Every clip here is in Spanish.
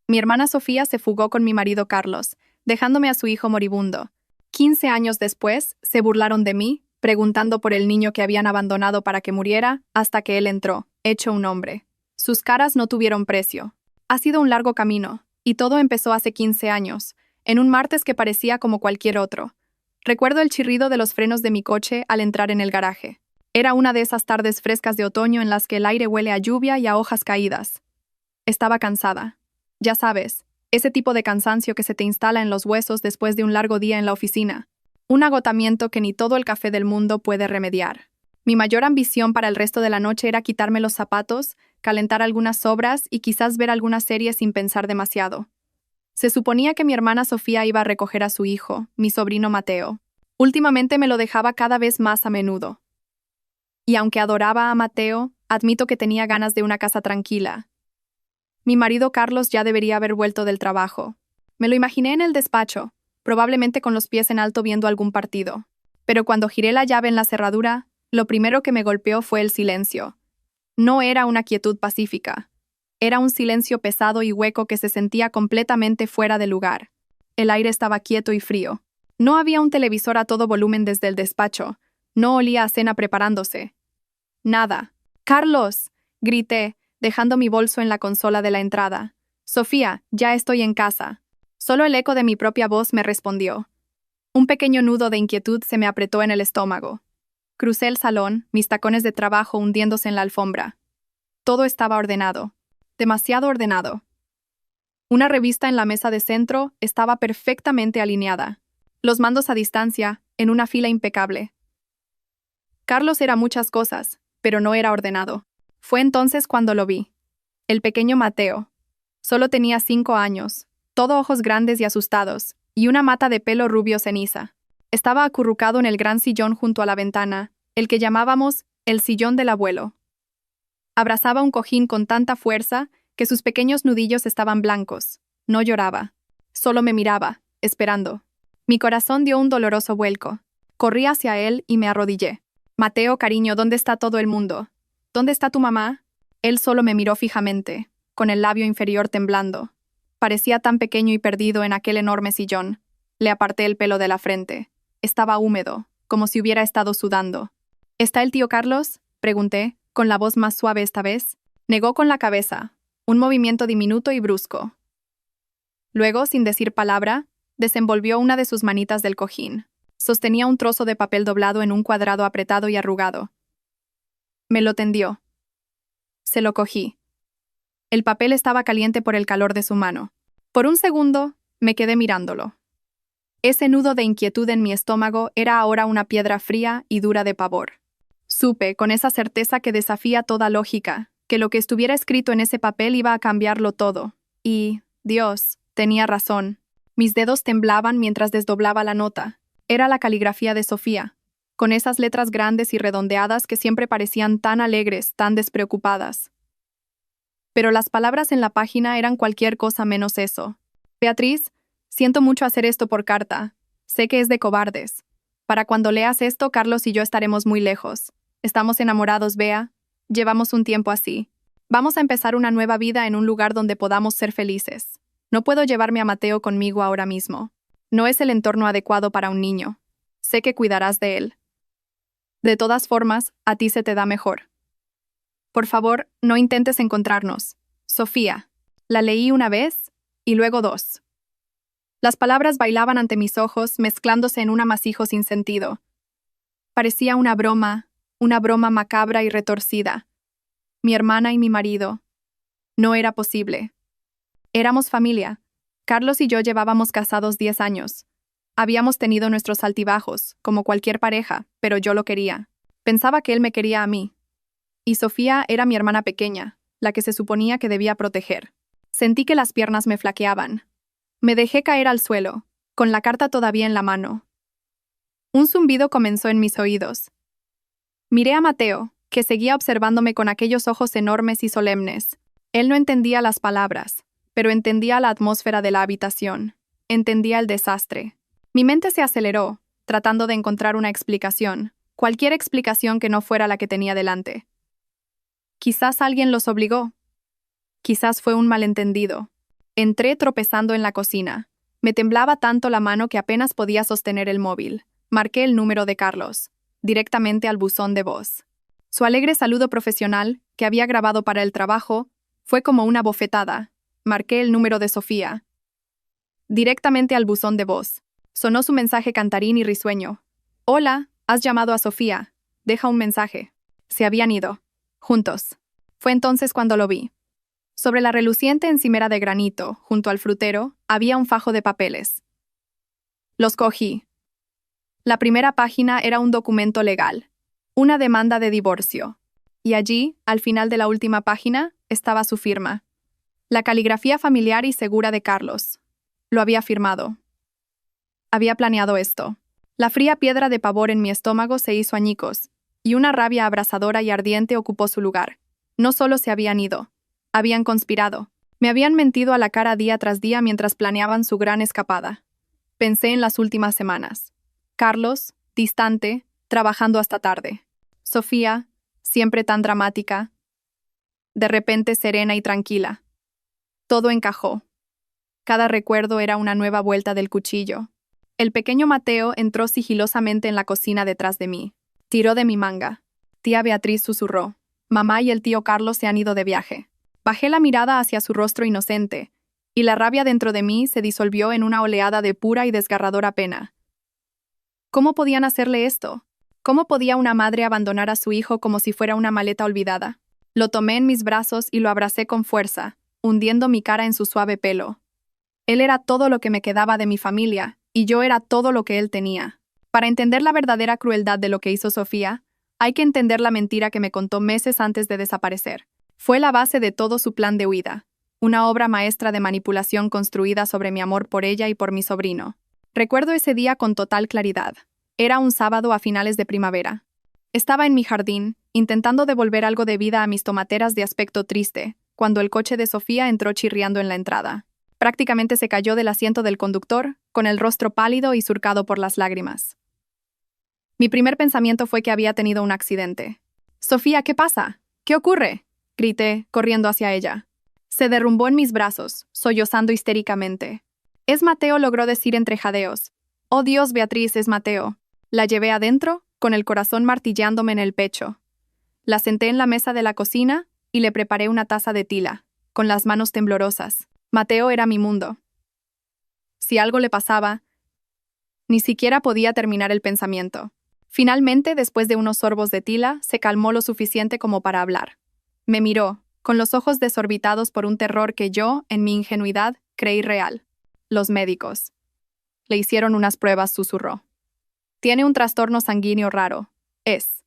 Mi hermana Sofía se fugó con mi marido Carlos, dejándome a su hijo moribundo. 15 años después, se burlaron de mí, preguntando por el niño que habían abandonado para que muriera, hasta que él entró, hecho un hombre. Sus caras no tuvieron precio. Ha sido un largo camino, y todo empezó hace 15 años, en un martes que parecía como cualquier otro. Recuerdo el chirrido de los frenos de mi coche al entrar en el garaje. Era una de esas tardes frescas de otoño en las que el aire huele a lluvia y a hojas caídas. Estaba cansada. Ya sabes, ese tipo de cansancio que se te instala en los huesos después de un largo día en la oficina. Un agotamiento que ni todo el café del mundo puede remediar. Mi mayor ambición para el resto de la noche era quitarme los zapatos, calentar algunas sobras y quizás ver alguna serie sin pensar demasiado. Se suponía que mi hermana Sofía iba a recoger a su hijo, mi sobrino Mateo. Últimamente me lo dejaba cada vez más a menudo. Y aunque adoraba a Mateo, admito que tenía ganas de una casa tranquila. Mi marido Carlos ya debería haber vuelto del trabajo. Me lo imaginé en el despacho, probablemente con los pies en alto viendo algún partido. Pero cuando giré la llave en la cerradura, lo primero que me golpeó fue el silencio. No era una quietud pacífica. Era un silencio pesado y hueco que se sentía completamente fuera de lugar. El aire estaba quieto y frío. No había un televisor a todo volumen desde el despacho. No olía a cena preparándose. Nada. ¡Carlos!, grité, dejando mi bolso en la consola de la entrada. Sofía, ya estoy en casa. Solo el eco de mi propia voz me respondió. Un pequeño nudo de inquietud se me apretó en el estómago. Crucé el salón, mis tacones de trabajo hundiéndose en la alfombra. Todo estaba ordenado. Demasiado ordenado. Una revista en la mesa de centro estaba perfectamente alineada. Los mandos a distancia, en una fila impecable. Carlos era muchas cosas, pero no era ordenado. Fue entonces cuando lo vi. El pequeño Mateo. Solo tenía 5 años, todo ojos grandes y asustados, y una mata de pelo rubio ceniza. Estaba acurrucado en el gran sillón junto a la ventana, el que llamábamos el sillón del abuelo. Abrazaba un cojín con tanta fuerza que sus pequeños nudillos estaban blancos. No lloraba. Solo me miraba, esperando. Mi corazón dio un doloroso vuelco. Corrí hacia él y me arrodillé. Mateo, cariño, ¿dónde está todo el mundo? ¿Dónde está tu mamá? Él solo me miró fijamente, con el labio inferior temblando. Parecía tan pequeño y perdido en aquel enorme sillón. Le aparté el pelo de la frente. Estaba húmedo, como si hubiera estado sudando. ¿Está el tío Carlos?, pregunté, con la voz más suave esta vez. Negó con la cabeza, un movimiento diminuto y brusco. Luego, sin decir palabra, desenvolvió una de sus manitas del cojín. Sostenía un trozo de papel doblado en un cuadrado apretado y arrugado. Me lo tendió. Se lo cogí. El papel estaba caliente por el calor de su mano. Por un segundo, me quedé mirándolo. Ese nudo de inquietud en mi estómago era ahora una piedra fría y dura de pavor. Supe, con esa certeza que desafía toda lógica, que lo que estuviera escrito en ese papel iba a cambiarlo todo. Y, Dios, tenía razón. Mis dedos temblaban mientras desdoblaba la nota. Era la caligrafía de Sofía, con esas letras grandes y redondeadas que siempre parecían tan alegres, tan despreocupadas. Pero las palabras en la página eran cualquier cosa menos eso. Beatriz, siento mucho hacer esto por carta. Sé que es de cobardes. Para cuando leas esto, Carlos y yo estaremos muy lejos. Estamos enamorados, Bea. Llevamos un tiempo así. Vamos a empezar una nueva vida en un lugar donde podamos ser felices. No puedo llevarme a Mateo conmigo ahora mismo. No es el entorno adecuado para un niño. Sé que cuidarás de él. De todas formas, a ti se te da mejor. Por favor, no intentes encontrarnos. Sofía. La leí una vez y luego 2. Las palabras bailaban ante mis ojos, mezclándose en un amasijo sin sentido. Parecía una broma macabra y retorcida. Mi hermana y mi marido. No era posible. Éramos familia. Carlos y yo llevábamos casados 10 años. Habíamos tenido nuestros altibajos, como cualquier pareja, pero yo lo quería. Pensaba que él me quería a mí. Y Sofía era mi hermana pequeña, la que se suponía que debía proteger. Sentí que las piernas me flaqueaban. Me dejé caer al suelo, con la carta todavía en la mano. Un zumbido comenzó en mis oídos. Miré a Mateo, que seguía observándome con aquellos ojos enormes y solemnes. Él no entendía las palabras, pero entendía la atmósfera de la habitación. Entendía el desastre. Mi mente se aceleró, tratando de encontrar una explicación, cualquier explicación que no fuera la que tenía delante. Quizás alguien los obligó. Quizás fue un malentendido. Entré tropezando en la cocina. Me temblaba tanto la mano que apenas podía sostener el móvil. Marqué el número de Carlos, directamente al buzón de voz. Su alegre saludo profesional, que había grabado para el trabajo, fue como una bofetada. Marqué el número de Sofía, directamente al buzón de voz. Sonó su mensaje cantarín y risueño. Hola, has llamado a Sofía. Deja un mensaje. Se habían ido. Juntos. Fue entonces cuando lo vi. Sobre la reluciente encimera de granito, junto al frutero, había un fajo de papeles. Los cogí. La primera página era un documento legal, una demanda de divorcio. Y allí, al final de la última página, estaba su firma. La caligrafía familiar y segura de Carlos. Lo había firmado. Había planeado esto. La fría piedra de pavor en mi estómago se hizo añicos, y una rabia abrasadora y ardiente ocupó su lugar. No solo se habían ido, habían conspirado. Me habían mentido a la cara día tras día mientras planeaban su gran escapada. Pensé en las últimas semanas. Carlos, distante, trabajando hasta tarde. Sofía, siempre tan dramática. De repente serena y tranquila. Todo encajó. Cada recuerdo era una nueva vuelta del cuchillo. El pequeño Mateo entró sigilosamente en la cocina detrás de mí. Tiró de mi manga. Tía Beatriz susurró. Mamá y el tío Carlos se han ido de viaje. Bajé la mirada hacia su rostro inocente, y la rabia dentro de mí se disolvió en una oleada de pura y desgarradora pena. ¿Cómo podían hacerle esto? ¿Cómo podía una madre abandonar a su hijo como si fuera una maleta olvidada? Lo tomé en mis brazos y lo abracé con fuerza, hundiendo mi cara en su suave pelo. Él era todo lo que me quedaba de mi familia, y yo era todo lo que él tenía. Para entender la verdadera crueldad de lo que hizo Sofía, hay que entender la mentira que me contó meses antes de desaparecer. Fue la base de todo su plan de huida, una obra maestra de manipulación construida sobre mi amor por ella y por mi sobrino. Recuerdo ese día con total claridad. Era un sábado a finales de primavera. Estaba en mi jardín, intentando devolver algo de vida a mis tomateras de aspecto triste, cuando el coche de Sofía entró chirriando en la entrada. Prácticamente se cayó del asiento del conductor, con el rostro pálido y surcado por las lágrimas. Mi primer pensamiento fue que había tenido un accidente. «Sofía, ¿qué pasa? ¿Qué ocurre?», grité, corriendo hacia ella. Se derrumbó en mis brazos, sollozando histéricamente. «Es Mateo», logró decir entre jadeos. «Oh Dios, Beatriz, es Mateo». La llevé adentro, con el corazón martilleándome en el pecho. La senté en la mesa de la cocina y le preparé una taza de tila, con las manos temblorosas. Mateo era mi mundo. Si algo le pasaba, ni siquiera podía terminar el pensamiento. Finalmente, después de unos sorbos de tila, se calmó lo suficiente como para hablar. Me miró, con los ojos desorbitados por un terror que yo, en mi ingenuidad, creí real. Los médicos. Le hicieron unas pruebas, susurró. Tiene un trastorno sanguíneo raro. Es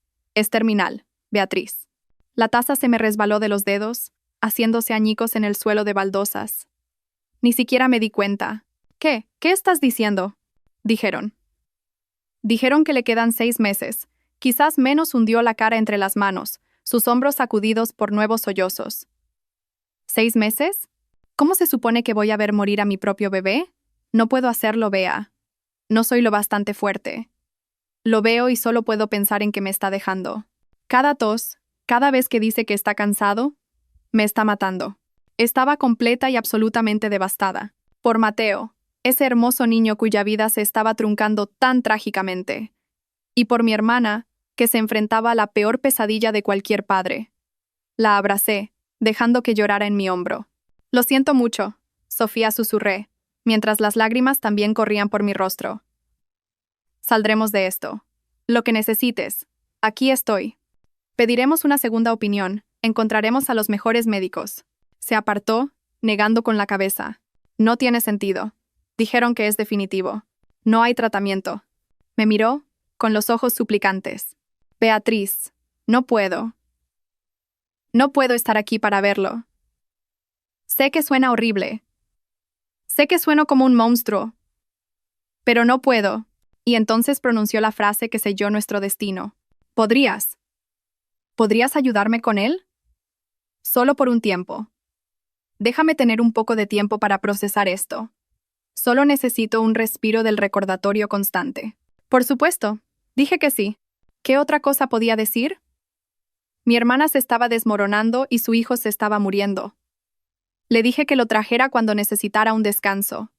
terminal, Beatriz. La taza se me resbaló de los dedos, haciéndose añicos en el suelo de baldosas. Ni siquiera me di cuenta. ¿Qué? ¿Qué estás diciendo?, dijeron. Dijeron que le quedan 6 meses. Quizás menos. Hundió la cara entre las manos, sus hombros sacudidos por nuevos sollozos. ¿6 meses? ¿Cómo se supone que voy a ver morir a mi propio bebé? No puedo hacerlo, Bea. No soy lo bastante fuerte. Lo veo y solo puedo pensar en que me está dejando. Cada tos, cada vez que dice que está cansado, me está matando. Estaba completa y absolutamente devastada. Por Mateo, ese hermoso niño cuya vida se estaba truncando tan trágicamente. Y por mi hermana, que se enfrentaba a la peor pesadilla de cualquier padre. La abracé, dejando que llorara en mi hombro. «Lo siento mucho», Sofía, susurré, mientras las lágrimas también corrían por mi rostro. «Saldremos de esto. Lo que necesites. Aquí estoy. Pediremos una segunda opinión. Encontraremos a los mejores médicos». Se apartó, negando con la cabeza. «No tiene sentido. Dijeron que es definitivo. No hay tratamiento». Me miró, con los ojos suplicantes. «Beatriz, no puedo. No puedo estar aquí para verlo. Sé que suena horrible. Sé que sueno como un monstruo. Pero no puedo». Y entonces pronunció la frase que selló nuestro destino. «¿Podrías ayudarme con él? Solo por un tiempo. Déjame tener un poco de tiempo para procesar esto. Solo necesito un respiro del recordatorio constante». «Por supuesto», dije que sí. ¿Qué otra cosa podía decir? Mi hermana se estaba desmoronando y su hijo se estaba muriendo. Le dije que lo trajera cuando necesitara un descanso.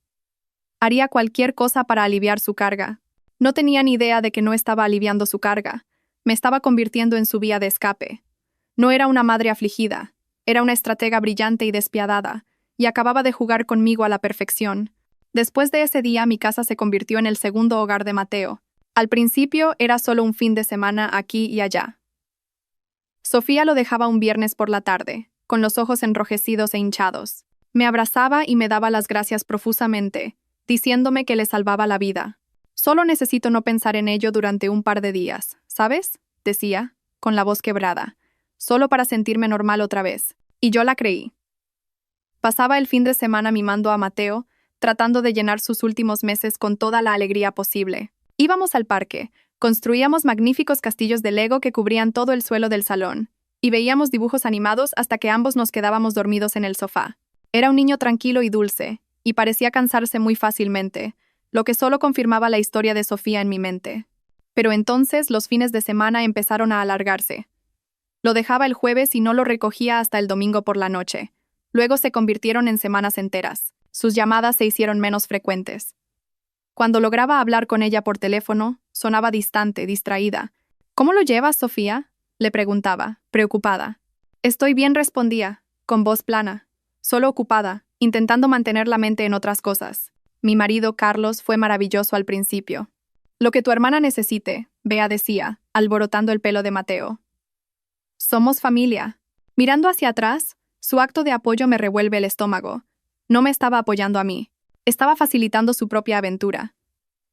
Haría cualquier cosa para aliviar su carga. No tenía ni idea de que no estaba aliviando su carga. Me estaba convirtiendo en su vía de escape. No era una madre afligida. Era una estratega brillante y despiadada, y acababa de jugar conmigo a la perfección. Después de ese día, mi casa se convirtió en el segundo hogar de Mateo. Al principio era solo un fin de semana aquí y allá. Sofía lo dejaba un viernes por la tarde, con los ojos enrojecidos e hinchados. Me abrazaba y me daba las gracias profusamente, diciéndome que le salvaba la vida. Solo necesito no pensar en ello durante un par de días, ¿sabes? Decía, con la voz quebrada, solo para sentirme normal otra vez. Y yo la creí. Pasaba el fin de semana mimando a Mateo, tratando de llenar sus últimos meses con toda la alegría posible. Íbamos al parque, construíamos magníficos castillos de Lego que cubrían todo el suelo del salón, y veíamos dibujos animados hasta que ambos nos quedábamos dormidos en el sofá. Era un niño tranquilo y dulce, y parecía cansarse muy fácilmente, lo que solo confirmaba la historia de Sofía en mi mente. Pero entonces los fines de semana empezaron a alargarse. Lo dejaba el jueves y no lo recogía hasta el domingo por la noche. Luego se convirtieron en semanas enteras. Sus llamadas se hicieron menos frecuentes. Cuando lograba hablar con ella por teléfono, sonaba distante, distraída. ¿Cómo lo llevas, Sofía?, le preguntaba, preocupada. Estoy bien, respondía, con voz plana. Solo ocupada, intentando mantener la mente en otras cosas. Mi marido, Carlos, fue maravilloso al principio. Lo que tu hermana necesite, Bea decía, alborotando el pelo de Mateo. Somos familia. Mirando hacia atrás, su acto de apoyo me revuelve el estómago. No me estaba apoyando a mí. Estaba facilitando su propia aventura.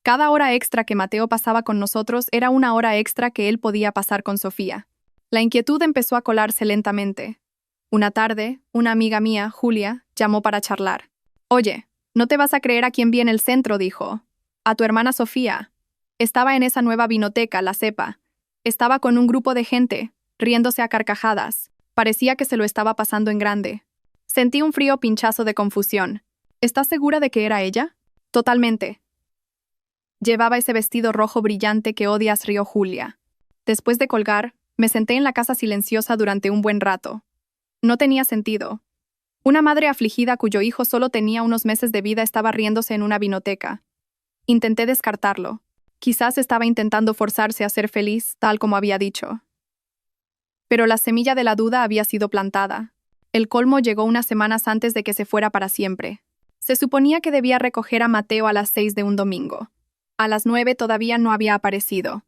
Cada hora extra que Mateo pasaba con nosotros era una hora extra que él podía pasar con Sofía. La inquietud empezó a colarse lentamente. Una tarde, una amiga mía, Julia, llamó para charlar. Oye, no te vas a creer a quién vi en el centro, dijo. A tu hermana Sofía. Estaba en esa nueva vinoteca, la Cepa. Estaba con un grupo de gente, riéndose a carcajadas. Parecía que se lo estaba pasando en grande. Sentí un frío pinchazo de confusión. ¿Estás segura de que era ella? Totalmente. Llevaba ese vestido rojo brillante que odias, rió Julia. Después de colgar, me senté en la casa silenciosa durante un buen rato. No tenía sentido. Una madre afligida cuyo hijo solo tenía unos meses de vida estaba riéndose en una vinoteca. Intenté descartarlo. Quizás estaba intentando forzarse a ser feliz, tal como había dicho. Pero la semilla de la duda había sido plantada. El colmo llegó unas semanas antes de que se fuera para siempre. Se suponía que debía recoger a Mateo a las 6 de un domingo. A las 9 todavía no había aparecido.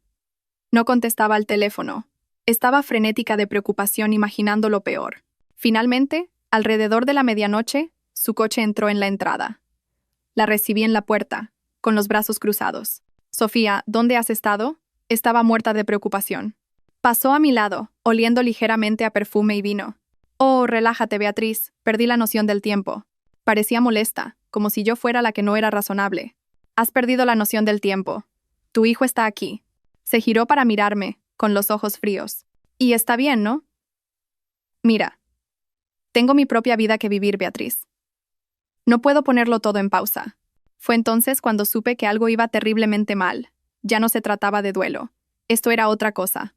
No contestaba al teléfono. Estaba frenética de preocupación imaginando lo peor. Finalmente, alrededor de la medianoche, su coche entró en la entrada. La recibí en la puerta, con los brazos cruzados. Sofía, ¿dónde has estado? Estaba muerta de preocupación. Pasó a mi lado, oliendo ligeramente a perfume y vino. Oh, relájate, Beatriz, perdí la noción del tiempo. Parecía molesta, como si yo fuera la que no era razonable. Has perdido la noción del tiempo. Tu hijo está aquí. Se giró para mirarme, con los ojos fríos. Y está bien, ¿no? Mira. Tengo mi propia vida que vivir, Beatriz. No puedo ponerlo todo en pausa. Fue entonces cuando supe que algo iba terriblemente mal. Ya no se trataba de duelo. Esto era otra cosa.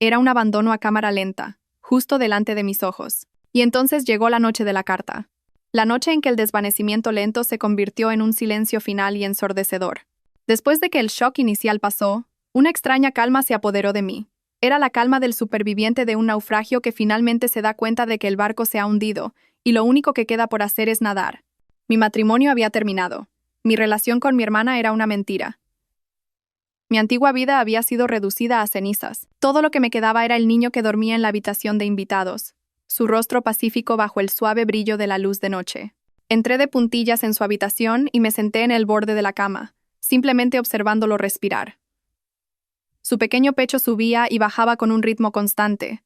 Era un abandono a cámara lenta, justo delante de mis ojos. Y entonces llegó la noche de la carta. La noche en que el desvanecimiento lento se convirtió en un silencio final y ensordecedor. Después de que el shock inicial pasó, una extraña calma se apoderó de mí. Era la calma del superviviente de un naufragio que finalmente se da cuenta de que el barco se ha hundido, y lo único que queda por hacer es nadar. Mi matrimonio había terminado. Mi relación con mi hermana era una mentira. Mi antigua vida había sido reducida a cenizas. Todo lo que me quedaba era el niño que dormía en la habitación de invitados, su rostro pacífico bajo el suave brillo de la luz de noche. Entré de puntillas en su habitación y me senté en el borde de la cama, simplemente observándolo respirar. Su pequeño pecho subía y bajaba con un ritmo constante.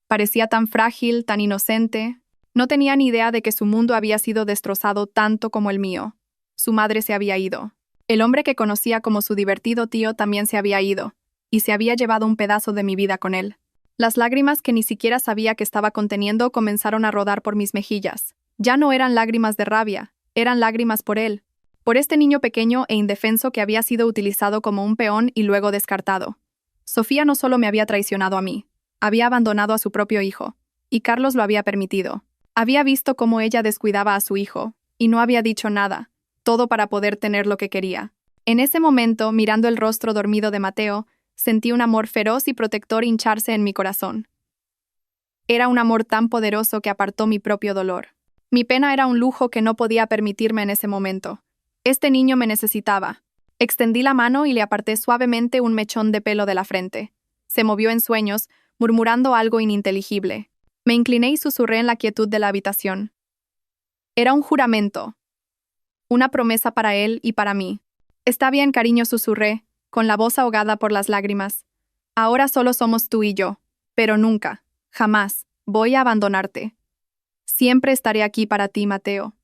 Parecía tan frágil, tan inocente. No tenía ni idea de que su mundo había sido destrozado tanto como el mío. Su madre se había ido. El hombre que conocía como su divertido tío también se había ido, y se había llevado un pedazo de mi vida con él. Las lágrimas que ni siquiera sabía que estaba conteniendo comenzaron a rodar por mis mejillas. Ya no eran lágrimas de rabia, eran lágrimas por él, por este niño pequeño e indefenso que había sido utilizado como un peón y luego descartado. Sofía no solo me había traicionado a mí, había abandonado a su propio hijo, y Carlos lo había permitido. Había visto cómo ella descuidaba a su hijo, y no había dicho nada, todo para poder tener lo que quería. En ese momento, mirando el rostro dormido de Mateo, sentí un amor feroz y protector hincharse en mi corazón. Era un amor tan poderoso que apartó mi propio dolor. Mi pena era un lujo que no podía permitirme en ese momento. Este niño me necesitaba. Extendí la mano y le aparté suavemente un mechón de pelo de la frente. Se movió en sueños, murmurando algo ininteligible. Me incliné y susurré en la quietud de la habitación. Era un juramento. Una promesa para él y para mí. Está bien, cariño, susurré, con la voz ahogada por las lágrimas. Ahora solo somos tú y yo. Pero nunca, jamás, voy a abandonarte. Siempre estaré aquí para ti, Mateo.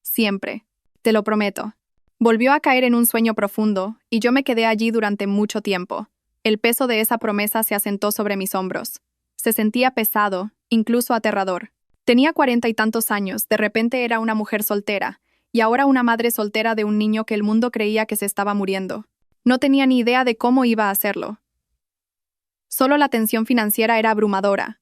Siempre. Te lo prometo. Volvió a caer en un sueño profundo, y yo me quedé allí durante mucho tiempo. El peso de esa promesa se asentó sobre mis hombros. Se sentía pesado, incluso aterrador. Tenía 40 y tantos años, de repente era una mujer soltera, y ahora una madre soltera de un niño que el mundo creía que se estaba muriendo. No tenía ni idea de cómo iba a hacerlo. Solo la tensión financiera era abrumadora.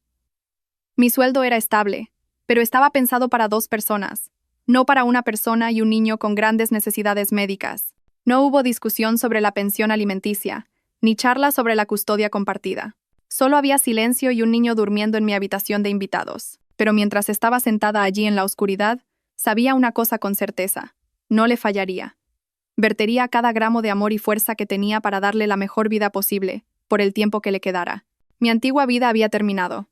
Mi sueldo era estable, pero estaba pensado para 2 personas, no para una persona y un niño con grandes necesidades médicas. No hubo discusión sobre la pensión alimenticia, ni charla sobre la custodia compartida. Solo había silencio y un niño durmiendo en mi habitación de invitados. Pero mientras estaba sentada allí en la oscuridad, sabía una cosa con certeza: no le fallaría. Vertería cada gramo de amor y fuerza que tenía para darle la mejor vida posible, por el tiempo que le quedara. Mi antigua vida había terminado.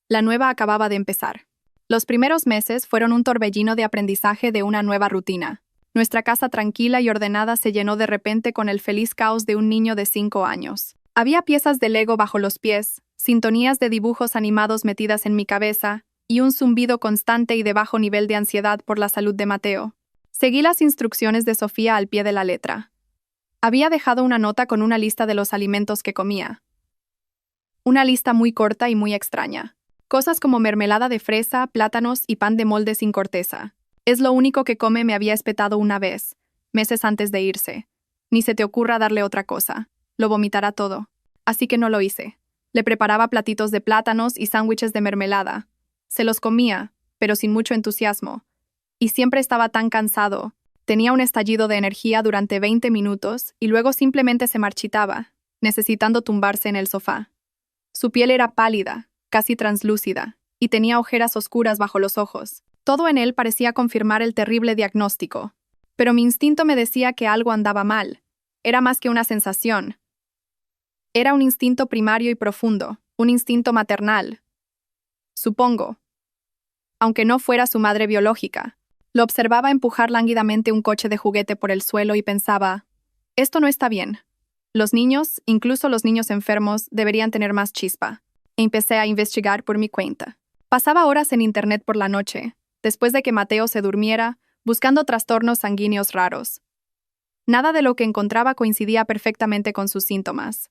La nueva acababa de empezar. Los primeros meses fueron un torbellino de aprendizaje de una nueva rutina. Nuestra casa tranquila y ordenada se llenó de repente con el feliz caos de un niño de 5 años. Había piezas de Lego bajo los pies, sintonías de dibujos animados metidas en mi cabeza, y un zumbido constante y de bajo nivel de ansiedad por la salud de Mateo. Seguí las instrucciones de Sofía al pie de la letra. Había dejado una nota con una lista de los alimentos que comía. Una lista muy corta y muy extraña. Cosas como mermelada de fresa, plátanos y pan de molde sin corteza. Es lo único que come, me había espetado una vez, meses antes de irse. Ni se te ocurra darle otra cosa. Lo vomitará todo. Así que no lo hice. Le preparaba platitos de plátanos y sándwiches de mermelada. Se los comía, pero sin mucho entusiasmo. Y siempre estaba tan cansado. Tenía un estallido de energía durante 20 minutos y luego simplemente se marchitaba, necesitando tumbarse en el sofá. Su piel era pálida, casi translúcida, y tenía ojeras oscuras bajo los ojos. Todo en él parecía confirmar el terrible diagnóstico. Pero mi instinto me decía que algo andaba mal. Era más que una sensación. Era un instinto primario y profundo, un instinto maternal. Supongo. Aunque no fuera su madre biológica. Lo observaba empujar lánguidamente un coche de juguete por el suelo y pensaba: esto no está bien. Los niños, incluso los niños enfermos, deberían tener más chispa. E empecé a investigar por mi cuenta. Pasaba horas en internet por la noche, después de que Mateo se durmiera, buscando trastornos sanguíneos raros. Nada de lo que encontraba coincidía perfectamente con sus síntomas.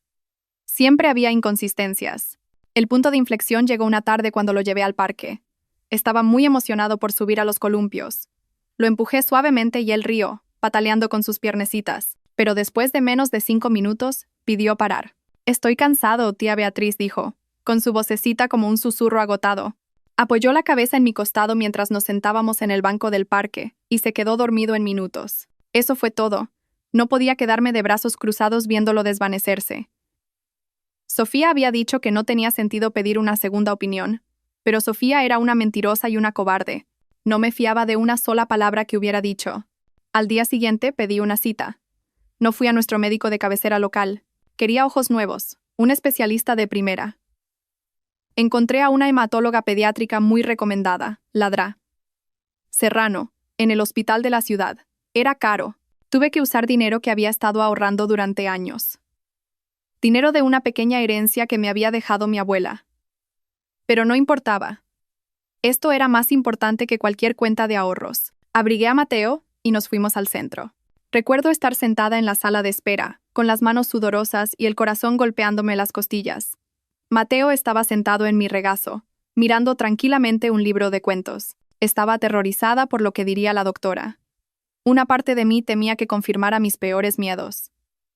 Siempre había inconsistencias. El punto de inflexión llegó una tarde cuando lo llevé al parque. Estaba muy emocionado por subir a los columpios. Lo empujé suavemente y él rió, pataleando con sus piernecitas. Pero después de menos de 5 minutos, pidió parar. «Estoy cansado», tía Beatriz dijo, con su vocecita como un susurro agotado. Apoyó la cabeza en mi costado mientras nos sentábamos en el banco del parque, y se quedó dormido en minutos. Eso fue todo. No podía quedarme de brazos cruzados viéndolo desvanecerse. Sofía había dicho que no tenía sentido pedir una segunda opinión, pero Sofía era una mentirosa y una cobarde. No me fiaba de una sola palabra que hubiera dicho. Al día siguiente pedí una cita. No fui a nuestro médico de cabecera local. Quería ojos nuevos, un especialista de primera. Encontré a una hematóloga pediátrica muy recomendada, Ladra Serrano, en el hospital de la ciudad. Era caro. Tuve que usar dinero que había estado ahorrando durante años. Dinero de una pequeña herencia que me había dejado mi abuela. Pero no importaba. Esto era más importante que cualquier cuenta de ahorros. Abrigué a Mateo y nos fuimos al centro. Recuerdo estar sentada en la sala de espera, con las manos sudorosas y el corazón golpeándome las costillas. Mateo estaba sentado en mi regazo, mirando tranquilamente un libro de cuentos. Estaba aterrorizada por lo que diría la doctora. Una parte de mí temía que confirmara mis peores miedos.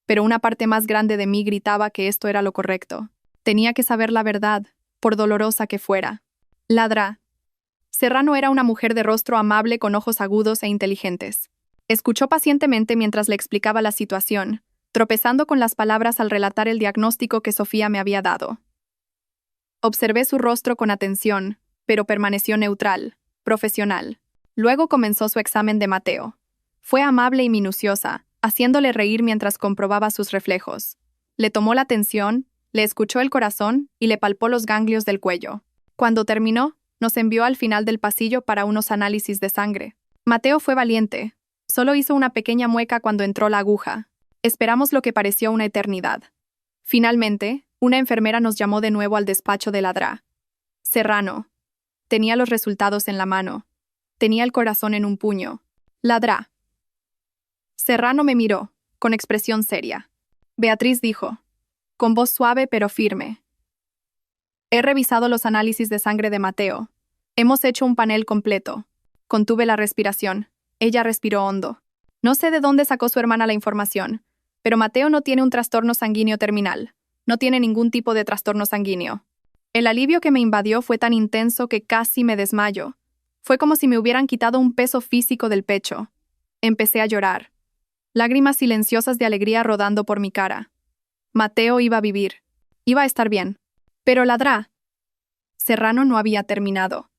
Pero una parte más grande de mí gritaba que esto era lo correcto. Tenía que saber la verdad, por dolorosa que fuera. Ladra Serrano era una mujer de rostro amable con ojos agudos e inteligentes. Escuchó pacientemente mientras le explicaba la situación, tropezando con las palabras al relatar el diagnóstico que Sofía me había dado. Observé su rostro con atención, pero permaneció neutral, profesional. Luego comenzó su examen de Mateo. Fue amable y minuciosa, haciéndole reír mientras comprobaba sus reflejos. Le tomó la tensión, le escuchó el corazón y le palpó los ganglios del cuello. Cuando terminó, nos envió al final del pasillo para unos análisis de sangre. Mateo fue valiente. Solo hizo una pequeña mueca cuando entró la aguja. Esperamos lo que pareció una eternidad. Finalmente, una enfermera nos llamó de nuevo al despacho de Ladrá. Serrano. Tenía los resultados en la mano. Tenía el corazón en un puño. Ladrá. Serrano me miró, con expresión seria. Beatriz dijo, con voz suave pero firme. He revisado los análisis de sangre de Mateo. Hemos hecho un panel completo. Contuve la respiración. Ella respiró hondo. No sé de dónde sacó su hermana la información, pero Mateo no tiene un trastorno sanguíneo terminal. No tiene ningún tipo de trastorno sanguíneo. El alivio que me invadió fue tan intenso que casi me desmayo. Fue como si me hubieran quitado un peso físico del pecho. Empecé a llorar. Lágrimas silenciosas de alegría rodando por mi cara. Mateo iba a vivir. Iba a estar bien. Pero Ladrá. Serrano no había terminado.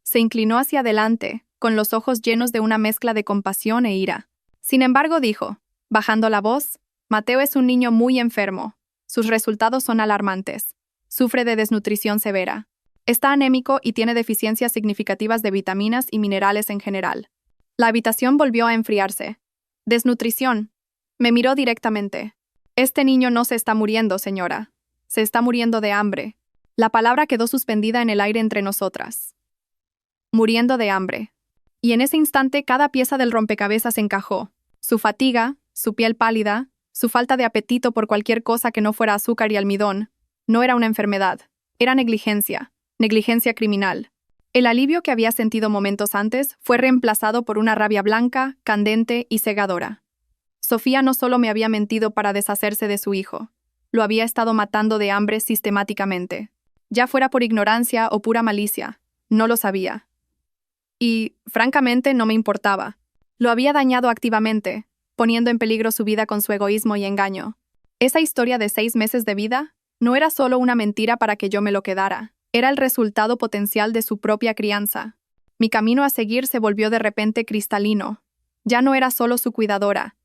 Se inclinó hacia adelante, con los ojos llenos de una mezcla de compasión e ira. Sin embargo, dijo, bajando la voz, Mateo es un niño muy enfermo. Sus resultados son alarmantes. Sufre de desnutrición severa. Está anémico y tiene deficiencias significativas de vitaminas y minerales en general. La habitación volvió a enfriarse. Desnutrición. Me miró directamente. Este niño no se está muriendo, señora. Se está muriendo de hambre. La palabra quedó suspendida en el aire entre nosotras. Muriendo de hambre. Y en ese instante cada pieza del rompecabezas encajó. Su fatiga, su piel pálida, su falta de apetito por cualquier cosa que no fuera azúcar y almidón, no era una enfermedad. Era negligencia criminal. El alivio que había sentido momentos antes fue reemplazado por una rabia blanca, candente y cegadora. Sofía no solo me había mentido para deshacerse de su hijo, lo había estado matando de hambre sistemáticamente. Ya fuera por ignorancia o pura malicia, no lo sabía. Y, francamente, no me importaba. Lo había dañado activamente, poniendo en peligro su vida con su egoísmo y engaño. Esa historia de 6 meses de vida no era solo una mentira para que yo me lo quedara. Era el resultado potencial de su propia crianza. Mi camino a seguir se volvió de repente cristalino. Ya no era solo su cuidadora.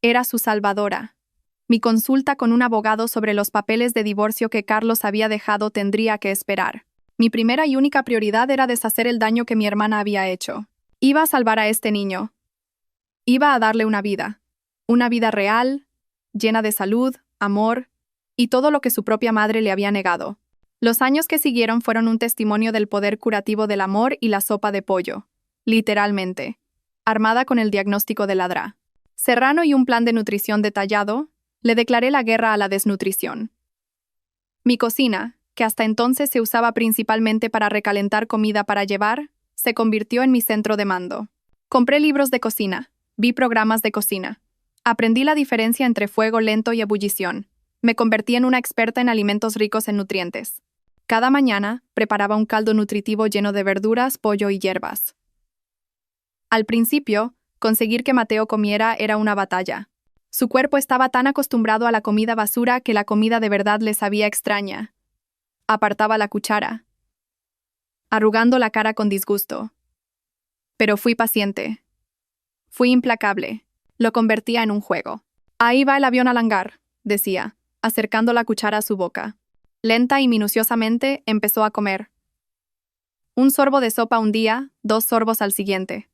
Era su salvadora. Mi consulta con un abogado sobre los papeles de divorcio que Carlos había dejado tendría que esperar. Mi primera y única prioridad era deshacer el daño que mi hermana había hecho. Iba a salvar a este niño. Iba a darle una vida real, llena de salud, amor y todo lo que su propia madre le había negado. Los años que siguieron fueron un testimonio del poder curativo del amor y la sopa de pollo, literalmente, armada con el diagnóstico de Ladrá. Serrano y un plan de nutrición detallado, le declaré la guerra a la desnutrición. Mi cocina, que hasta entonces se usaba principalmente para recalentar comida para llevar, se convirtió en mi centro de mando. Compré libros de cocina, vi programas de cocina. Aprendí la diferencia entre fuego lento y ebullición. Me convertí en una experta en alimentos ricos en nutrientes. Cada mañana preparaba un caldo nutritivo lleno de verduras, pollo y hierbas. Al principio, conseguir que Mateo comiera era una batalla. Su cuerpo estaba tan acostumbrado a la comida basura que la comida de verdad le sabía extraña. Apartaba la cuchara, arrugando la cara con disgusto. Pero fui paciente. Fui implacable. Lo convertía en un juego. Ahí va el avión al hangar, decía, acercando la cuchara a su boca. Lenta y minuciosamente empezó a comer. Un sorbo de sopa un día, 2 sorbos al siguiente.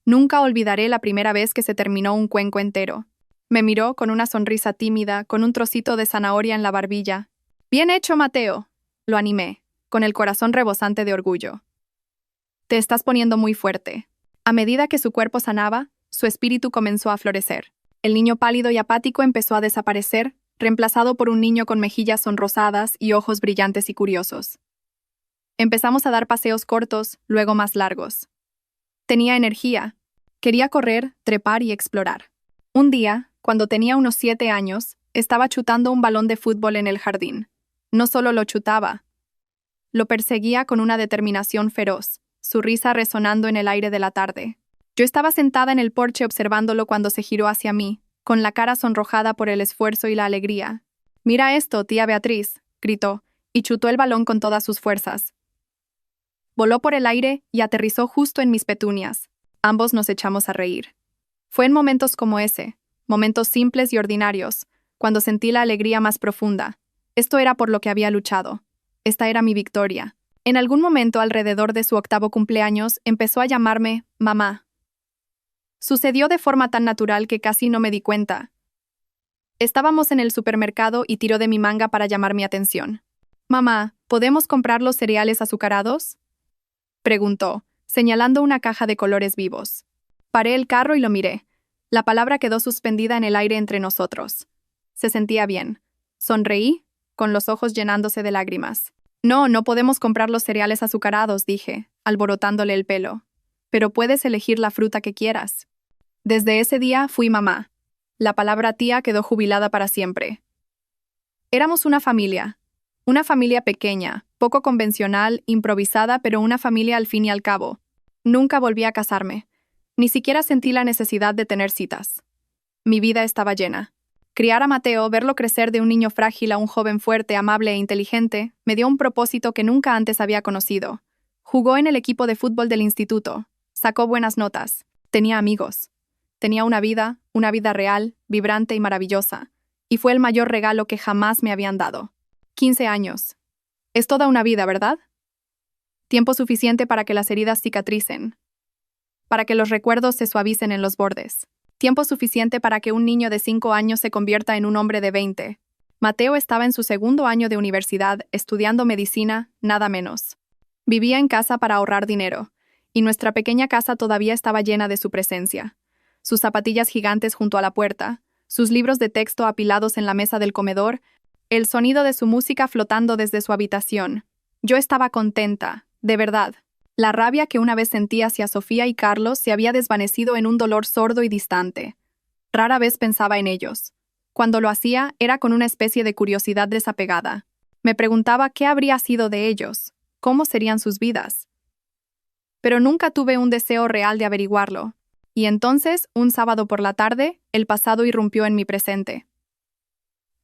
Nunca olvidaré la primera vez que se terminó un cuenco entero. Me miró con una sonrisa tímida, con un trocito de zanahoria en la barbilla. «Bien hecho, Mateo», lo animé, con el corazón rebosante de orgullo. «Te estás poniendo muy fuerte». A medida que su cuerpo sanaba, su espíritu comenzó a florecer. El niño pálido y apático empezó a desaparecer, reemplazado por un niño con mejillas sonrosadas y ojos brillantes y curiosos. Empezamos a dar paseos cortos, luego más largos. Tenía energía. Quería correr, trepar y explorar. Un día, cuando tenía unos 7 años, estaba chutando un balón de fútbol en el jardín. No solo lo chutaba, Lo perseguía con una determinación feroz, su risa resonando en el aire de la tarde. Yo estaba sentada en el porche observándolo cuando se giró hacia mí, con la cara sonrojada por el esfuerzo y la alegría. «Mira esto, tía Beatriz», gritó, y chutó el balón con todas sus fuerzas. Voló por el aire y aterrizó justo en mis petunias. Ambos nos echamos a reír. Fue en momentos como ese, momentos simples y ordinarios, cuando sentí la alegría más profunda. Esto era por lo que había luchado. Esta era mi victoria. En algún momento alrededor de su 8º cumpleaños empezó a llamarme mamá. Sucedió de forma tan natural que casi no me di cuenta. Estábamos en el supermercado y tiró de mi manga para llamar mi atención. «Mamá, ¿podemos comprar los cereales azucarados?», preguntó, señalando una caja de colores vivos. Paré el carro y lo miré. La palabra quedó suspendida en el aire entre nosotros. Se sentía bien. Sonreí, con los ojos llenándose de lágrimas. «No, no podemos comprar los cereales azucarados», dije, alborotándole el pelo. «Pero puedes elegir la fruta que quieras». Desde ese día fui mamá. La palabra tía quedó jubilada para siempre. Éramos una familia pequeña, poco convencional, improvisada, pero una familia al fin y al cabo. Nunca volví a casarme. Ni siquiera sentí la necesidad de tener citas. Mi vida estaba llena. Criar a Mateo, verlo crecer de un niño frágil a un joven fuerte, amable e inteligente, me dio un propósito que nunca antes había conocido. Jugó en el equipo de fútbol del instituto. Sacó buenas notas. Tenía amigos. Tenía una vida real, vibrante y maravillosa. Y fue el mayor regalo que jamás me habían dado. 15 años. Es toda una vida, ¿verdad? Tiempo suficiente para que las heridas cicatricen. Para que los recuerdos se suavicen en los bordes. Tiempo suficiente para que un niño de 5 años se convierta en un hombre de 20. Mateo estaba en su 2º año de universidad, estudiando medicina, nada menos. Vivía en casa para ahorrar dinero, y nuestra pequeña casa todavía estaba llena de su presencia. Sus zapatillas gigantes junto a la puerta, sus libros de texto apilados en la mesa del comedor, el sonido de su música flotando desde su habitación. Yo estaba contenta, de verdad. La rabia que una vez sentí hacia Sofía y Carlos se había desvanecido en un dolor sordo y distante. Rara vez pensaba en ellos. Cuando lo hacía, era con una especie de curiosidad desapegada. Me preguntaba qué habría sido de ellos, cómo serían sus vidas. Pero nunca tuve un deseo real de averiguarlo. Y entonces, un sábado por la tarde, el pasado irrumpió en mi presente.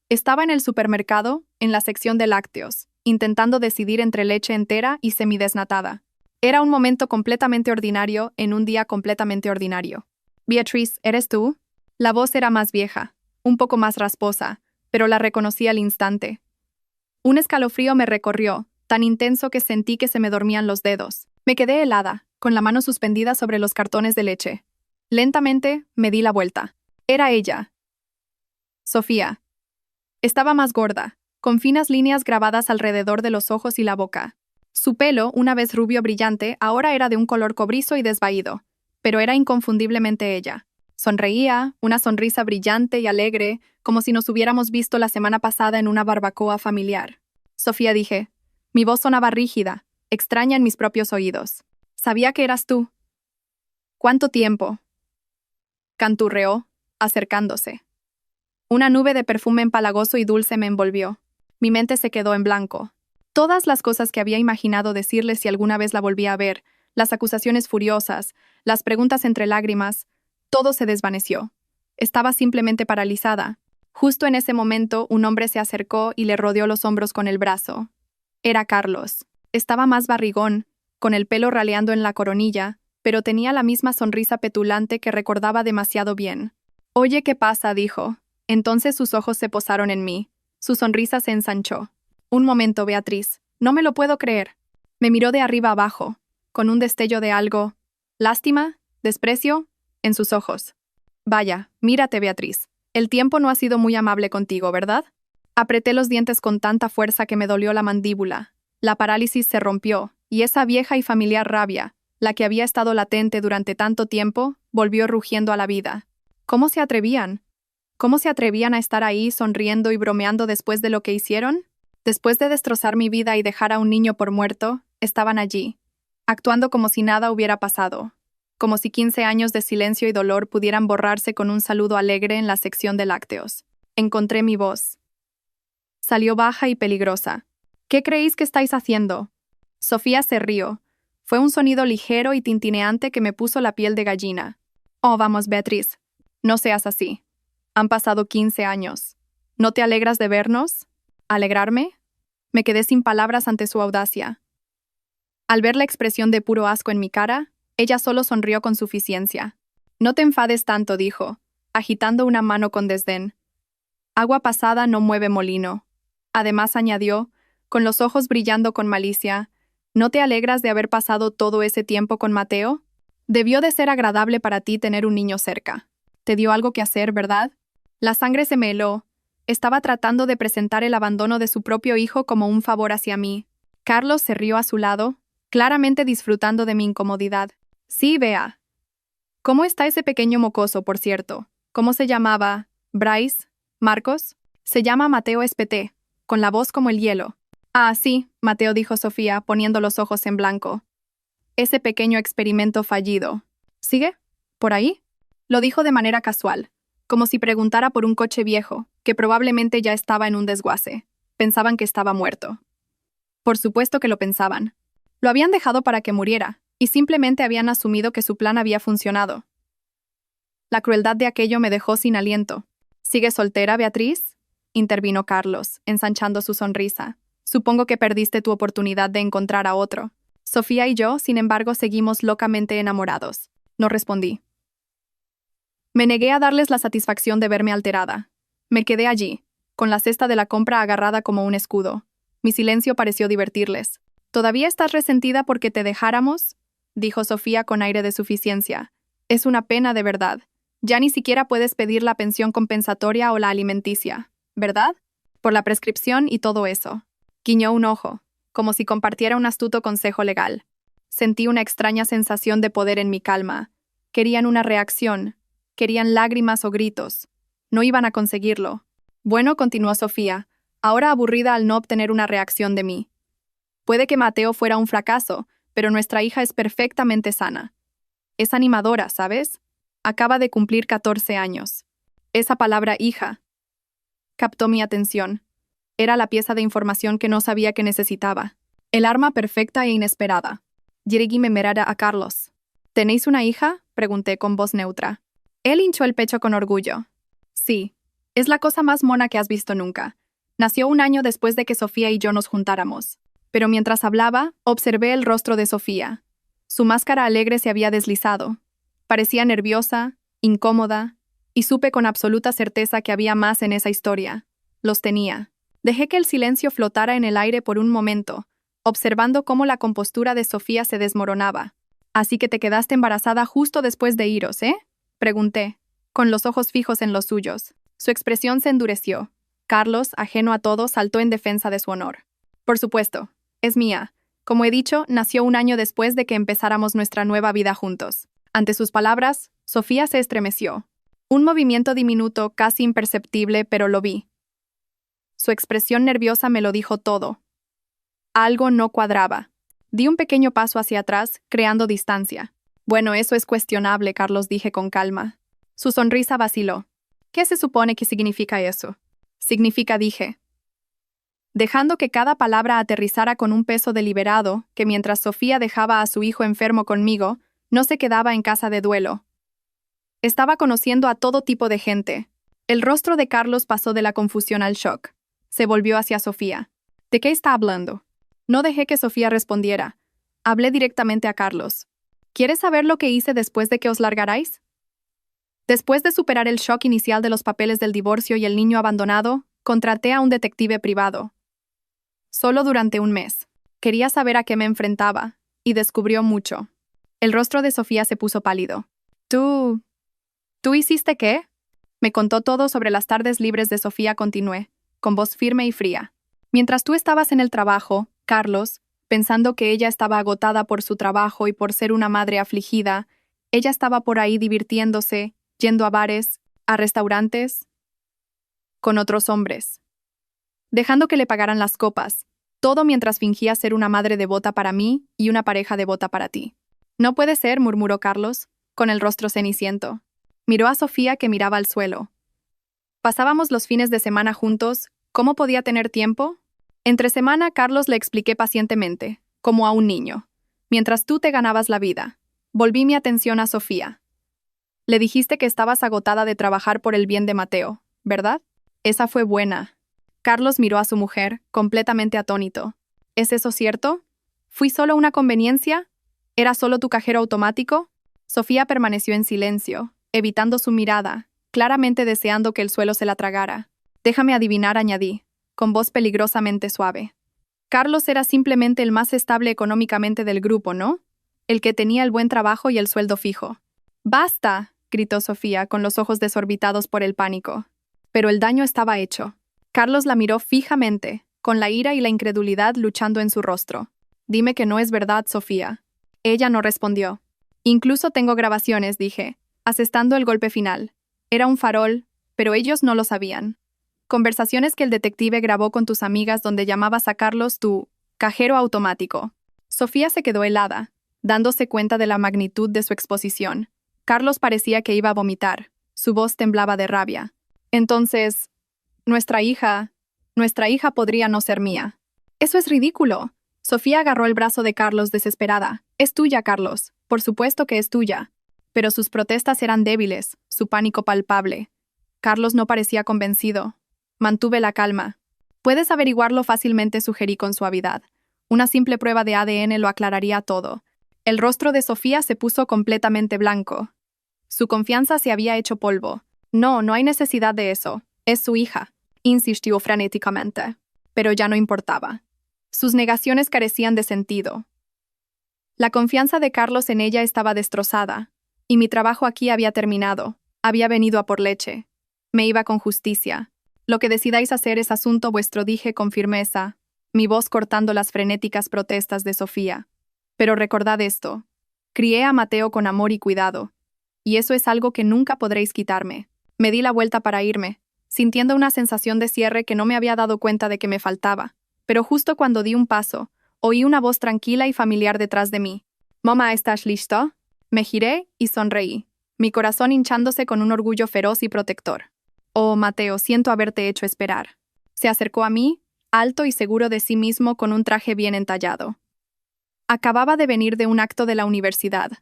Estaba en el supermercado, en la sección de lácteos, intentando decidir entre leche entera y semidesnatada. Era un momento completamente ordinario en un día completamente ordinario. «Beatriz, ¿eres tú?» La voz era más vieja, un poco más rasposa, pero la reconocí al instante. Un escalofrío me recorrió, tan intenso que sentí que se me dormían los dedos. Me quedé helada, con la mano suspendida sobre los cartones de leche. Lentamente, me di la vuelta. Era ella. Sofía. Estaba más gorda, con finas líneas grabadas alrededor de los ojos y la boca. Su pelo, una vez rubio brillante, ahora era de un color cobrizo y desvaído, pero era inconfundiblemente ella. Sonreía, una sonrisa brillante y alegre, como si nos hubiéramos visto la semana pasada en una barbacoa familiar. «Sofía», dije. Mi voz sonaba rígida, extraña en mis propios oídos. «Sabía que eras tú». «¿Cuánto tiempo?», canturreó, acercándose. Una nube de perfume empalagoso y dulce me envolvió. Mi mente se quedó en blanco. Todas las cosas que había imaginado decirle si alguna vez la volvía a ver, las acusaciones furiosas, las preguntas entre lágrimas, todo se desvaneció. Estaba simplemente paralizada. Justo en ese momento, un hombre se acercó y le rodeó los hombros con el brazo. Era Carlos. Estaba más barrigón, con el pelo raleando en la coronilla, pero tenía la misma sonrisa petulante que recordaba demasiado bien. «Oye, ¿qué pasa?», dijo. Entonces sus ojos se posaron en mí. Su sonrisa se ensanchó. «Un momento, Beatriz. No me lo puedo creer». Me miró de arriba abajo, con un destello de algo. ¿Lástima? ¿Desprecio? En sus ojos. «Vaya, mírate, Beatriz. El tiempo no ha sido muy amable contigo, ¿verdad?». Apreté los dientes con tanta fuerza que me dolió la mandíbula. La parálisis se rompió, y esa vieja y familiar rabia, la que había estado latente durante tanto tiempo, volvió rugiendo a la vida. ¿Cómo se atrevían? ¿Cómo se atrevían a estar ahí sonriendo y bromeando después de lo que hicieron? Después de destrozar mi vida y dejar a un niño por muerto, estaban allí, actuando como si nada hubiera pasado, como si 15 años de silencio y dolor pudieran borrarse con un saludo alegre en la sección de lácteos. Encontré mi voz. Salió baja y peligrosa. «¿Qué creéis que estáis haciendo?», Sofía se rió. Fue un sonido ligero y tintineante que me puso la piel de gallina. Oh, vamos, Beatriz. No seas así. Han pasado 15 años. ¿No te alegras de vernos? ¿Alegrarme? Me quedé sin palabras ante su audacia. Al ver la expresión de puro asco en mi cara, ella solo sonrió con suficiencia. No te enfades tanto, dijo, agitando una mano con desdén. Agua pasada no mueve molino. Además añadió, con los ojos brillando con malicia, ¿no te alegras de haber pasado todo ese tiempo con Mateo? Debió de ser agradable para ti tener un niño cerca. Te dio algo que hacer, ¿verdad? La sangre se me heló. Estaba tratando de presentar el abandono de su propio hijo como un favor hacia mí. Carlos se rió a su lado, claramente disfrutando de mi incomodidad. Sí, vea. ¿Cómo está ese pequeño mocoso, por cierto? ¿Cómo se llamaba? ¿Bryce? ¿Marcos? Se llama Mateo Espeté, con la voz como el hielo. Ah, sí, Mateo, dijo Sofía, poniendo los ojos en blanco. Ese pequeño experimento fallido. ¿Sigue? ¿Por ahí? Lo dijo de manera casual, como si preguntara por un coche viejo, que probablemente ya estaba en un desguace. Pensaban que estaba muerto. Por supuesto que lo pensaban. Lo habían dejado para que muriera, y simplemente habían asumido que su plan había funcionado. La crueldad de aquello me dejó sin aliento. ¿Sigues soltera, Beatriz? Intervino Carlos, ensanchando su sonrisa. Supongo que perdiste tu oportunidad de encontrar a otro. Sofía y yo, sin embargo, seguimos locamente enamorados. No respondí. Me negué a darles la satisfacción de verme alterada. Me quedé allí, con la cesta de la compra agarrada como un escudo. Mi silencio pareció divertirles. ¿Todavía estás resentida porque te dejáramos? Dijo Sofía con aire de suficiencia. Es una pena de verdad. Ya ni siquiera puedes pedir la pensión compensatoria o la alimenticia, ¿verdad? Por la prescripción y todo eso. Guiñó un ojo, como si compartiera un astuto consejo legal. Sentí una extraña sensación de poder en mi calma. Querían una reacción. Querían lágrimas o gritos. No iban a conseguirlo. Bueno, continuó Sofía, ahora aburrida al no obtener una reacción de mí. Puede que Mateo fuera un fracaso, pero nuestra hija es perfectamente sana. Es animadora, ¿sabes? Acaba de cumplir 14 años. Esa palabra hija captó mi atención. Era la pieza de información que no sabía que necesitaba. El arma perfecta e inesperada. Dirigí mi mirada a Carlos. ¿Tenéis una hija? Pregunté con voz neutra. Él hinchó el pecho con orgullo. Sí, es la cosa más mona que has visto nunca. Nació un año después de que Sofía y yo nos juntáramos. Pero mientras hablaba, observé el rostro de Sofía. Su máscara alegre se había deslizado. Parecía nerviosa, incómoda, y supe con absoluta certeza que había más en esa historia. Los tenía. Dejé que el silencio flotara en el aire por un momento, observando cómo la compostura de Sofía se desmoronaba. Así que te quedaste embarazada justo después de iros, ¿eh? Pregunté, con los ojos fijos en los suyos. Su expresión se endureció. Carlos, ajeno a todo, saltó en defensa de su honor. Por supuesto, es mía. Como he dicho, nació un año después de que empezáramos nuestra nueva vida juntos. Ante sus palabras, Sofía se estremeció. Un movimiento diminuto, casi imperceptible, pero lo vi. Su expresión nerviosa me lo dijo todo. Algo no cuadraba. Di un pequeño paso hacia atrás, creando distancia. Bueno, eso es cuestionable, Carlos, dije con calma. Su sonrisa vaciló. ¿Qué se supone que significa eso? Significa, dije. Dejando que cada palabra aterrizara con un peso deliberado, que mientras Sofía dejaba a su hijo enfermo conmigo, no se quedaba en casa de duelo. Estaba conociendo a todo tipo de gente. El rostro de Carlos pasó de la confusión al shock. Se volvió hacia Sofía. ¿De qué está hablando? No dejé que Sofía respondiera. Hablé directamente a Carlos. ¿Quieres saber lo que hice después de que os largarais? Después de superar el shock inicial de los papeles del divorcio y el niño abandonado, contraté a un detective privado. Solo durante un mes. Quería saber a qué me enfrentaba, y descubrió mucho. El rostro de Sofía se puso pálido. ¿Tú hiciste qué? Me contó todo sobre las tardes libres de Sofía, continué, con voz firme y fría. Mientras tú estabas en el trabajo, Carlos, pensando que ella estaba agotada por su trabajo y por ser una madre afligida, ella estaba por ahí divirtiéndose, yendo a bares, a restaurantes, con otros hombres, dejando que le pagaran las copas, todo mientras fingía ser una madre devota para mí y una pareja devota para ti. No puede ser, murmuró Carlos, con el rostro ceniciento. Miró a Sofía, que miraba al suelo. Pasábamos los fines de semana juntos. ¿Cómo podía tener tiempo? Entre semana, Carlos, le expliqué pacientemente. como a un niño, mientras tú te ganabas la vida. Volví mi atención a Sofía. Le dijiste que estabas agotada de trabajar por el bien de Mateo, ¿verdad? Esa fue buena. Carlos miró a su mujer, completamente atónito. ¿Es eso cierto? ¿Fui solo una conveniencia? ¿Era solo tu cajero automático? Sofía permaneció en silencio, evitando su mirada, claramente deseando que el suelo se la tragara. Déjame adivinar, añadí, con voz peligrosamente suave. Carlos era simplemente el más estable económicamente del grupo, ¿no? El que tenía el buen trabajo y el sueldo fijo. ¡Basta!, gritó Sofía, con los ojos desorbitados por el pánico. Pero el daño estaba hecho. Carlos la miró fijamente, con la ira y la incredulidad luchando en su rostro. Dime que no es verdad, Sofía. Ella no respondió. Incluso tengo grabaciones, dije, asestando el golpe final. Era un farol, pero ellos no lo sabían. Conversaciones que el detective grabó con tus amigas donde llamabas a Carlos tu cajero automático. Sofía se quedó helada, dándose cuenta de la magnitud de su exposición. Carlos parecía que iba a vomitar. Su voz temblaba de rabia. Entonces, nuestra hija podría no ser mía. Eso es ridículo. Sofía agarró el brazo de Carlos desesperada. Es tuya, Carlos. Por supuesto que es tuya. Pero sus protestas eran débiles, su pánico palpable. Carlos no parecía convencido. Mantuve la calma. Puedes averiguarlo fácilmente, sugerí con suavidad. Una simple prueba de ADN lo aclararía todo. El rostro de Sofía se puso completamente blanco. Su confianza se había hecho polvo. No hay necesidad de eso. Es su hija, insistió frenéticamente. Pero ya no importaba. Sus negaciones carecían de sentido. La confianza de Carlos en ella estaba destrozada, y mi trabajo aquí había terminado. Había venido a por leche. Me iba con justicia. Lo que decidáis hacer es asunto vuestro, dije con firmeza, mi voz cortando las frenéticas protestas de Sofía. Pero recordad esto. Crié a Mateo con amor y cuidado, y eso es algo que nunca podréis quitarme. Me di la vuelta para irme, sintiendo una sensación de cierre que no me había dado cuenta de que me faltaba. Pero justo cuando di un paso, oí una voz tranquila y familiar detrás de mí. «Mamá, ¿estás listo?» Me giré y sonreí, mi corazón hinchándose con un orgullo feroz y protector. «Oh, Mateo, siento haberte hecho esperar». Se acercó a mí, alto y seguro de sí mismo con un traje bien entallado. Acababa de venir de un acto de la universidad.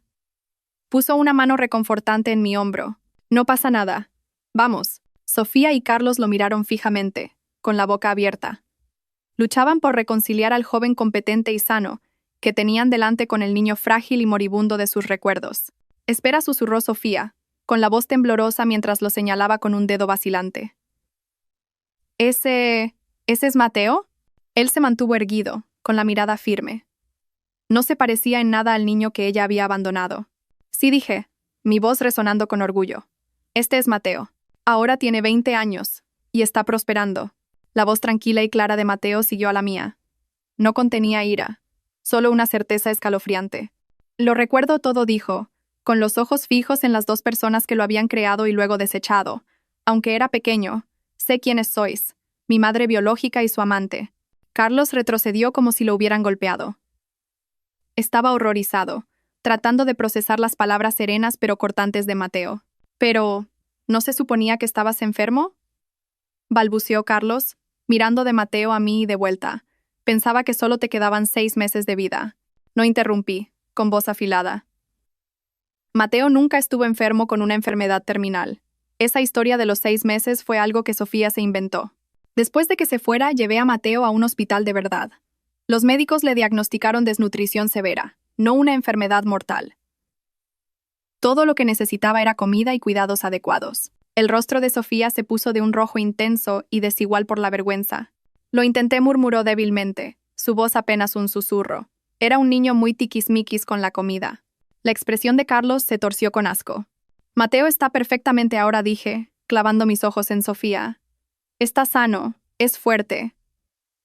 Puso una mano reconfortante en mi hombro. «No pasa nada. Vamos». Sofía y Carlos lo miraron fijamente, con la boca abierta. Luchaban por reconciliar al joven competente y sano, que tenían delante con el niño frágil y moribundo de sus recuerdos. «Espera», susurró Sofía, con la voz temblorosa mientras lo señalaba con un dedo vacilante. ¿Ese es Mateo?» Él se mantuvo erguido, con la mirada firme. No se parecía en nada al niño que ella había abandonado. «Sí», dije, mi voz resonando con orgullo. «Este es Mateo. Ahora tiene 20 años, y está prosperando». La voz tranquila y clara de Mateo siguió a la mía. No contenía ira, solo una certeza escalofriante. «Lo recuerdo todo», dijo, con los ojos fijos en las dos personas que lo habían creado y luego desechado. «Aunque era pequeño, sé quiénes sois, mi madre biológica y su amante». Carlos retrocedió como si lo hubieran golpeado. Estaba horrorizado, tratando de procesar las palabras serenas pero cortantes de Mateo. «Pero, ¿no se suponía que estabas enfermo?», balbuceó Carlos, mirando de Mateo a mí y de vuelta. «Pensaba que solo te quedaban 6 meses de vida». No interrumpí, con voz afilada. Mateo nunca estuvo enfermo con una enfermedad terminal. Esa historia de los 6 meses fue algo que Sofía se inventó. Después de que se fuera, llevé a Mateo a un hospital de verdad. Los médicos le diagnosticaron desnutrición severa, no una enfermedad mortal. Todo lo que necesitaba era comida y cuidados adecuados. El rostro de Sofía se puso de un rojo intenso y desigual por la vergüenza. «Lo intenté», murmuró débilmente, su voz apenas un susurro. Era un niño muy tiquismiquis con la comida. La expresión de Carlos se torció con asco. «Mateo está perfectamente ahora», dije, clavando mis ojos en Sofía. «Está sano, es fuerte.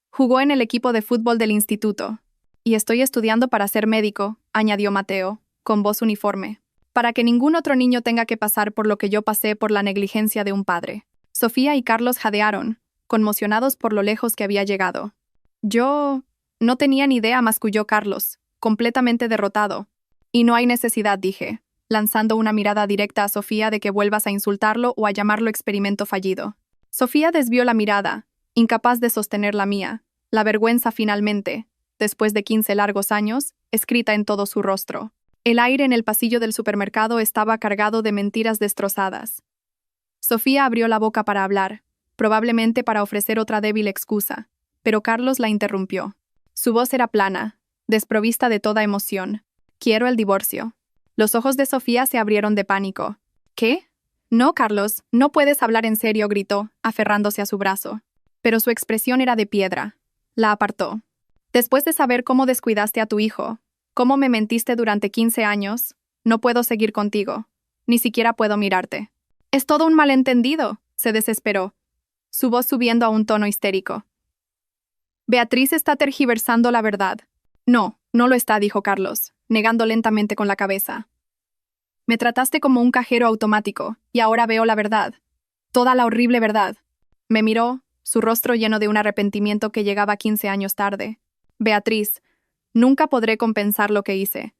Jugó en el equipo de fútbol del instituto. Y estoy estudiando para ser médico», añadió Mateo, con voz uniforme, «para que ningún otro niño tenga que pasar por lo que yo pasé por la negligencia de un padre». Sofía y Carlos jadearon, conmocionados por lo lejos que había llegado. «Yo no tenía ni idea», masculló Carlos, completamente derrotado. «Y no hay necesidad», dije, lanzando una mirada directa a Sofía, «de que vuelvas a insultarlo o a llamarlo experimento fallido». Sofía desvió la mirada, incapaz de sostener la mía. La vergüenza finalmente. después de 15 largos años, escrita en todo su rostro. El aire en el pasillo del supermercado estaba cargado de mentiras destrozadas. Sofía abrió la boca para hablar, probablemente para ofrecer otra débil excusa, pero Carlos la interrumpió. Su voz era plana, desprovista de toda emoción. «Quiero el divorcio». Los ojos de Sofía se abrieron de pánico. «¿Qué? No, Carlos, no puedes hablar en serio», gritó, aferrándose a su brazo. Pero su expresión era de piedra. La apartó. «Después de saber cómo descuidaste a tu hijo, cómo me mentiste durante 15 años, no puedo seguir contigo. Ni siquiera puedo mirarte». «Es todo un malentendido», se desesperó, su voz subiendo a un tono histérico. «Beatriz está tergiversando la verdad». «No, no lo está», dijo Carlos, negando lentamente con la cabeza. «Me trataste como un cajero automático, y ahora veo la verdad. Toda la horrible verdad». Me miró, su rostro lleno de un arrepentimiento que llegaba 15 años tarde. «Beatriz, nunca podré compensar lo que hice.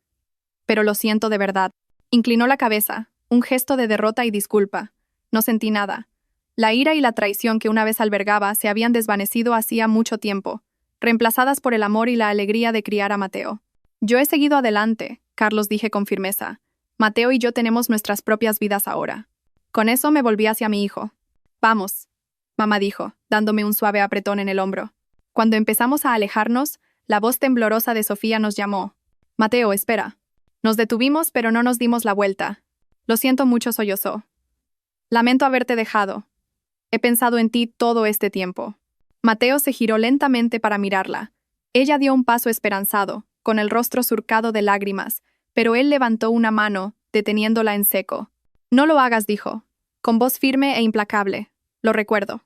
Pero lo siento de verdad». Inclinó la cabeza, un gesto de derrota y disculpa. No sentí nada. La ira y la traición que una vez albergaba se habían desvanecido hacía mucho tiempo, reemplazadas por el amor y la alegría de criar a Mateo. «Yo he seguido adelante», Carlos dije con firmeza. «Mateo y yo tenemos nuestras propias vidas ahora». Con eso me volví hacia mi hijo. «Vamos», mamá dijo, dándome un suave apretón en el hombro. Cuando empezamos a alejarnos, la voz temblorosa de Sofía nos llamó. «Mateo, espera». Nos detuvimos, pero no nos dimos la vuelta. «Lo siento mucho», sollozó. «Lamento haberte dejado. He pensado en ti todo este tiempo». Mateo se giró lentamente para mirarla. Ella dio un paso esperanzado, con el rostro surcado de lágrimas, pero él levantó una mano, deteniéndola en seco. «No lo hagas», dijo, con voz firme e implacable. «Lo recuerdo.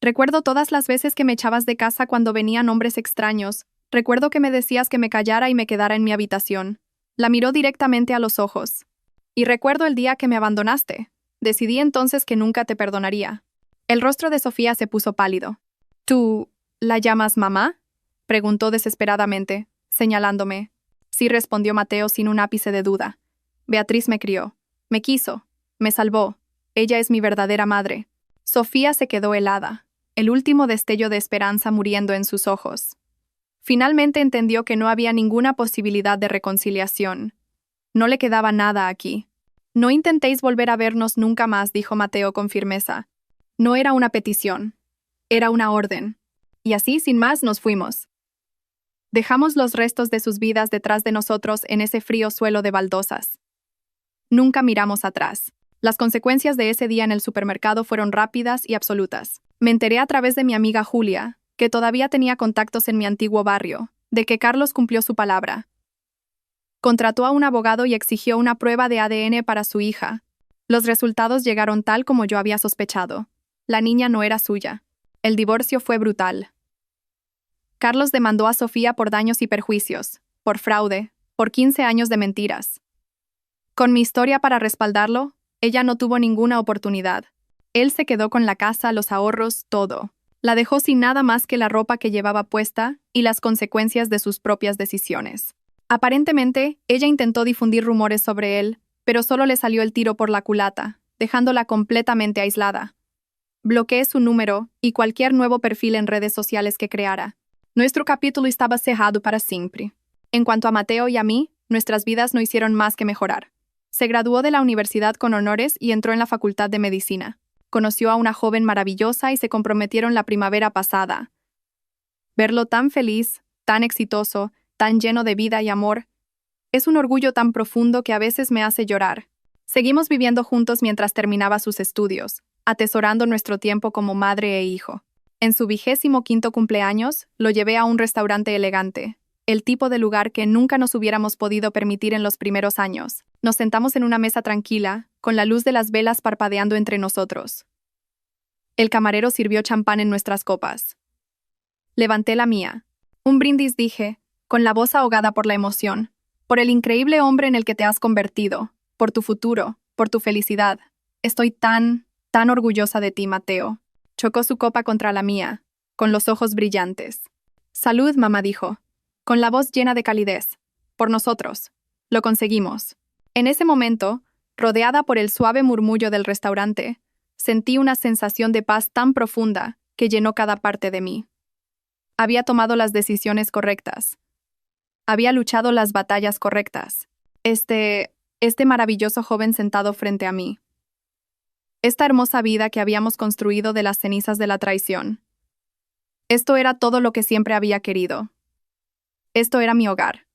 Recuerdo todas las veces que me echabas de casa cuando venían hombres extraños. Recuerdo que me decías que me callara y me quedara en mi habitación». La miró directamente a los ojos. «Y recuerdo el día que me abandonaste. Decidí entonces que nunca te perdonaría». El rostro de Sofía se puso pálido. «¿Tú la llamas mamá?», preguntó desesperadamente, señalándome. «Sí», respondió Mateo sin un ápice de duda. «Beatriz me crió, me quiso, me salvó. Ella es mi verdadera madre». Sofía se quedó helada, el último destello de esperanza muriendo en sus ojos. Finalmente entendió que no había ninguna posibilidad de reconciliación. No le quedaba nada aquí. «No intentéis volver a vernos nunca más», dijo Mateo con firmeza. No era una petición, era una orden. Y así, sin más, nos fuimos. Dejamos los restos de sus vidas detrás de nosotros en ese frío suelo de baldosas. Nunca miramos atrás. Las consecuencias de ese día en el supermercado fueron rápidas y absolutas. Me enteré a través de mi amiga Julia, que todavía tenía contactos en mi antiguo barrio, de que Carlos cumplió su palabra. Contrató a un abogado y exigió una prueba de ADN para su hija. Los resultados llegaron tal como yo había sospechado. La niña no era suya. El divorcio fue brutal. Carlos demandó a Sofía por daños y perjuicios, por fraude, por 15 años de mentiras. Con mi historia para respaldarlo, ella no tuvo ninguna oportunidad. Él se quedó con la casa, los ahorros, todo. La dejó sin nada más que la ropa que llevaba puesta y las consecuencias de sus propias decisiones. Aparentemente, ella intentó difundir rumores sobre él, pero solo le salió el tiro por la culata, dejándola completamente aislada. Bloqueé su número y cualquier nuevo perfil en redes sociales que creara. Nuestro capítulo estaba cerrado para siempre. En cuanto a Mateo y a mí, nuestras vidas no hicieron más que mejorar. Se graduó de la universidad con honores y entró en la facultad de medicina. Conoció a una joven maravillosa y se comprometieron la primavera pasada. Verlo tan feliz, tan exitoso, tan lleno de vida y amor, es un orgullo tan profundo que a veces me hace llorar. Seguimos viviendo juntos mientras terminaba sus estudios, atesorando nuestro tiempo como madre e hijo. En su 25º cumpleaños, lo llevé a un restaurante elegante, el tipo de lugar que nunca nos hubiéramos podido permitir en los primeros años. Nos sentamos en una mesa tranquila, con la luz de las velas parpadeando entre nosotros. El camarero sirvió champán en nuestras copas. Levanté la mía. Un brindis, dije, con la voz ahogada por la emoción, por el increíble hombre en el que te has convertido, por tu futuro, por tu felicidad. Estoy tan orgullosa de ti, Mateo. Chocó su copa contra la mía, con los ojos brillantes. «Salud», mamá dijo, con la voz llena de calidez. «Por nosotros. Lo conseguimos». En ese momento, rodeada por el suave murmullo del restaurante, sentí una sensación de paz tan profunda que llenó cada parte de mí. Había tomado las decisiones correctas. Había luchado las batallas correctas. Este maravilloso joven sentado frente a mí. Esta hermosa vida que habíamos construido de las cenizas de la traición. Esto era todo lo que siempre había querido. Esto era mi hogar.